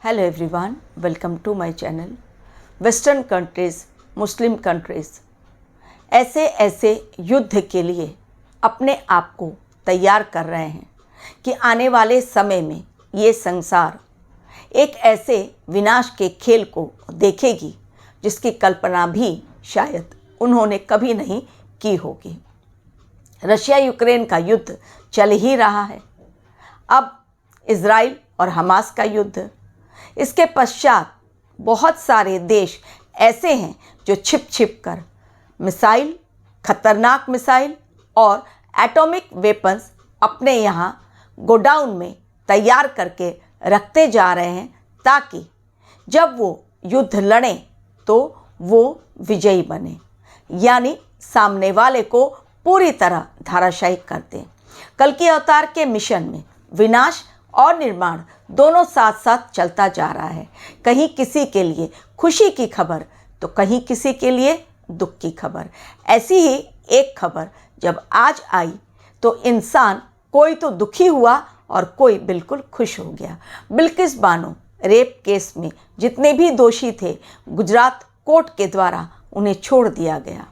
Hello everyone, welcome to my channel. Western countries, Muslim countries ऐसे ऐसे युद्ध के लिए अपने आप को तैयार कर रहे हैं कि आने वाले समय में ये संसार एक ऐसे विनाश के खेल को देखेगी जिसकी कल्पना भी शायद उन्होंने कभी नहीं की होगी। रशिया यूक्रेन का युद्ध चल ही रहा है, अब इज़राइल और हमास का युद्ध, इसके पश्चात बहुत सारे देश ऐसे हैं जो छिप छिप कर मिसाइल, खतरनाक मिसाइल और एटॉमिक वेपन्स अपने यहाँ गोडाउन में तैयार करके रखते जा रहे हैं ताकि जब वो युद्ध लड़ें तो वो विजयी बने, यानी सामने वाले को पूरी तरह धराशायी कर दें। कल्कि अवतार के मिशन में विनाश और निर्माण दोनों साथ साथ चलता जा रहा है। कहीं किसी के लिए खुशी की खबर तो कहीं किसी के लिए दुख की खबर। ऐसी ही एक खबर जब आज आई तो इंसान कोई तो दुखी हुआ और कोई बिल्कुल खुश हो गया। बिल्किस बानो रेप केस में जितने भी दोषी थे, गुजरात कोर्ट के द्वारा उन्हें छोड़ दिया गया,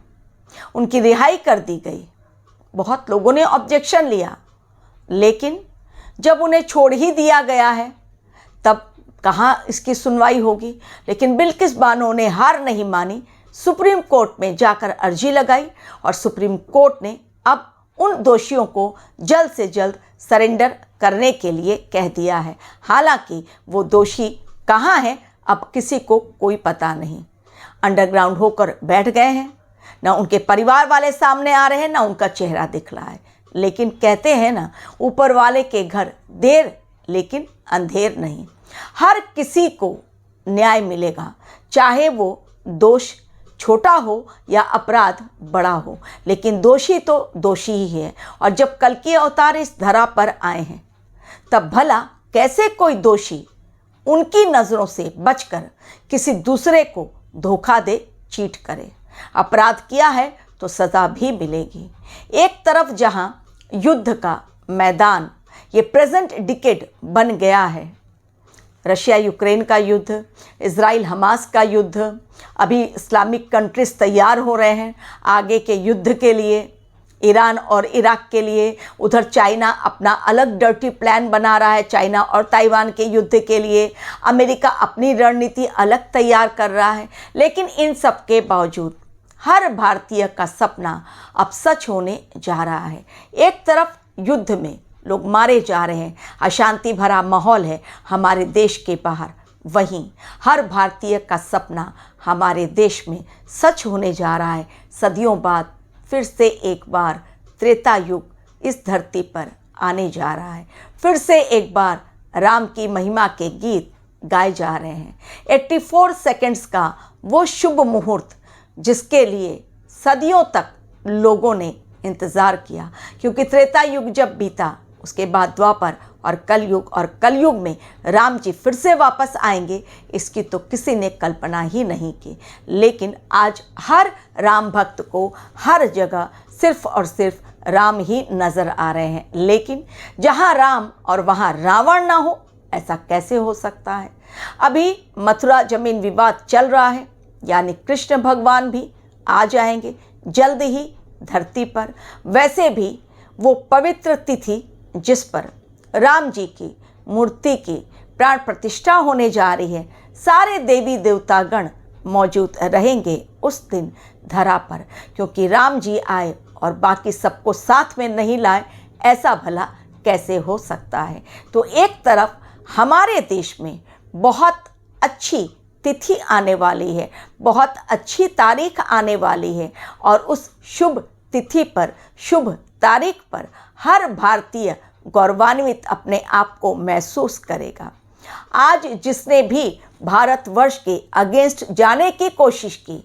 उनकी रिहाई कर दी गई। बहुत लोगों ने ऑब्जेक्शन लिया, लेकिन जब उन्हें छोड़ ही दिया गया है तब कहाँ इसकी सुनवाई होगी। लेकिन बिल्किस बानो ने हार नहीं मानी, सुप्रीम कोर्ट में जाकर अर्जी लगाई और सुप्रीम कोर्ट ने अब उन दोषियों को जल्द से जल्द सरेंडर करने के लिए कह दिया है। हालांकि वो दोषी कहाँ हैं अब किसी को कोई पता नहीं। अंडरग्राउंड होकर बैठ गए हैं, ना उनके परिवार वाले सामने आ रहे हैं, ना उनका चेहरा दिख रहा है। लेकिन कहते हैं ना, ऊपर वाले के घर देर लेकिन अंधेर नहीं। हर किसी को न्याय मिलेगा, चाहे वो दोष छोटा हो या अपराध बड़ा हो, लेकिन दोषी तो दोषी ही है। और जब कल्कि अवतार इस धरा पर आए हैं तब भला कैसे कोई दोषी उनकी नज़रों से बचकर किसी दूसरे को धोखा दे, चीट करे। अपराध किया है तो सज़ा भी मिलेगी। एक तरफ जहां युद्ध का मैदान ये प्रेजेंट डिकेड बन गया है, रशिया यूक्रेन का युद्ध, इज़राइल हमास का युद्ध, अभी इस्लामिक कंट्रीज़ तैयार हो रहे हैं आगे के युद्ध के लिए, ईरान और इराक के लिए। उधर चाइना अपना अलग डर्टी प्लान बना रहा है, चाइना और ताइवान के युद्ध के लिए। अमेरिका अपनी रणनीति अलग तैयार कर रहा है। लेकिन इन सब के बावजूद हर भारतीय का सपना अब सच होने जा रहा है। एक तरफ युद्ध में लोग मारे जा रहे हैं, अशांति भरा माहौल है हमारे देश के बाहर, वहीं हर भारतीय का सपना हमारे देश में सच होने जा रहा है। सदियों बाद फिर से एक बार त्रेता युग इस धरती पर आने जा रहा है। फिर से एक बार राम की महिमा के गीत गाए जा रहे हैं। 84 सेकंड्स का वो शुभ मुहूर्त जिसके लिए सदियों तक लोगों ने इंतज़ार किया, क्योंकि त्रेता युग जब बीता उसके बाद द्वापर और कलयुग, और कलयुग में राम जी फिर से वापस आएंगे, इसकी तो किसी ने कल्पना ही नहीं की। लेकिन आज हर राम भक्त को हर जगह सिर्फ और सिर्फ राम ही नज़र आ रहे हैं। लेकिन जहाँ राम और वहाँ रावण ना हो, ऐसा कैसे हो सकता है। अभी मथुरा जमीन विवाद चल रहा है, यानी कृष्ण भगवान भी आ जाएंगे जल्द ही धरती पर। वैसे भी वो पवित्र तिथि जिस पर राम जी की मूर्ति की प्राण प्रतिष्ठा होने जा रही है, सारे देवी देवतागण मौजूद रहेंगे उस दिन धरा पर, क्योंकि राम जी आए और बाकी सबको साथ में नहीं लाए, ऐसा भला कैसे हो सकता है। तो एक तरफ हमारे देश में बहुत अच्छी तिथि आने वाली है, बहुत अच्छी तारीख आने वाली है, और उस शुभ तिथि पर, शुभ तारीख पर हर भारतीय गौरवान्वित अपने आप को महसूस करेगा। आज जिसने भी भारतवर्ष के अगेंस्ट जाने की कोशिश की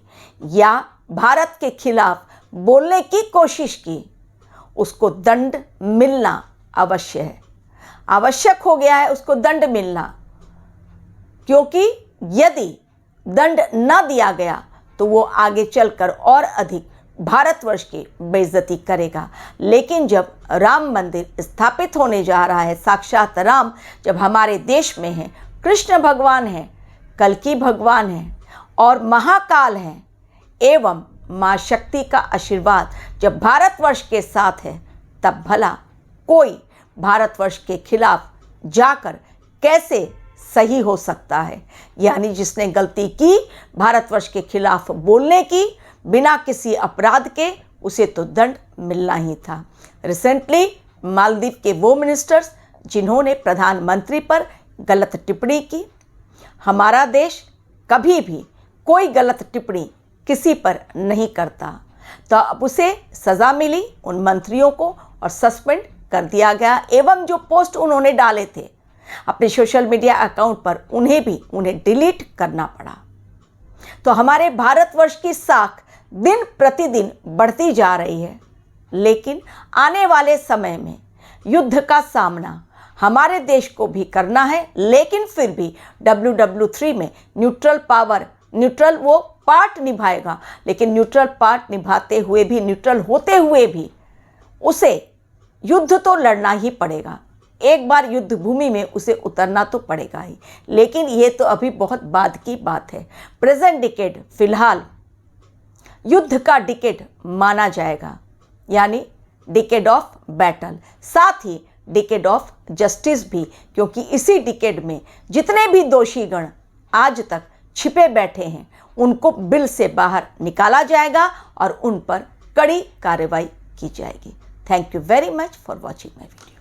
या भारत के खिलाफ बोलने की कोशिश की, उसको दंड मिलना अवश्य है, आवश्यक हो गया है उसको दंड मिलना। क्योंकि यदि दंड न दिया गया तो वो आगे चलकर और अधिक भारतवर्ष की बेइज्जती करेगा। लेकिन जब राम मंदिर स्थापित होने जा रहा है, साक्षात राम जब हमारे देश में है, कृष्ण भगवान हैं, कल्कि भगवान हैं और महाकाल हैं एवं माँ शक्ति का आशीर्वाद जब भारतवर्ष के साथ है, तब भला कोई भारतवर्ष के खिलाफ जाकर कैसे सही हो सकता है। यानी जिसने गलती की भारतवर्ष के खिलाफ बोलने की बिना किसी अपराध के, उसे तो दंड मिलना ही था। रिसेंटली मालदीव के वो मिनिस्टर्स जिन्होंने प्रधानमंत्री पर गलत टिप्पणी की, हमारा देश कभी भी कोई गलत टिप्पणी किसी पर नहीं करता, तो अब उसे सज़ा मिली उन मंत्रियों को और सस्पेंड कर दिया गया। एवं जो पोस्ट उन्होंने डाले थे अपने सोशल मीडिया अकाउंट पर, उन्हें डिलीट करना पड़ा। तो हमारे भारतवर्ष की साख दिन प्रतिदिन बढ़ती जा रही है, लेकिन आने वाले समय में युद्ध का सामना हमारे देश को भी करना है। लेकिन फिर भी WW3 में न्यूट्रल वो पार्ट निभाएगा, लेकिन न्यूट्रल पार्ट निभाते हुए भी, न्यूट्रल होते हुए भी उसे युद्ध तो लड़ना ही पड़ेगा। एक बार युद्ध भूमि में उसे उतरना तो पड़ेगा ही, लेकिन ये तो अभी बहुत बाद की बात है। प्रेजेंट डिकेड फिलहाल युद्ध का डिकेड माना जाएगा, यानी डिकेड ऑफ बैटल, साथ ही डिकेड ऑफ जस्टिस भी, क्योंकि इसी डिकेड में जितने भी दोषीगण आज तक छिपे बैठे हैं उनको बिल से बाहर निकाला जाएगा और उन पर कड़ी कार्रवाई की जाएगी। Thank you very much for watching my video.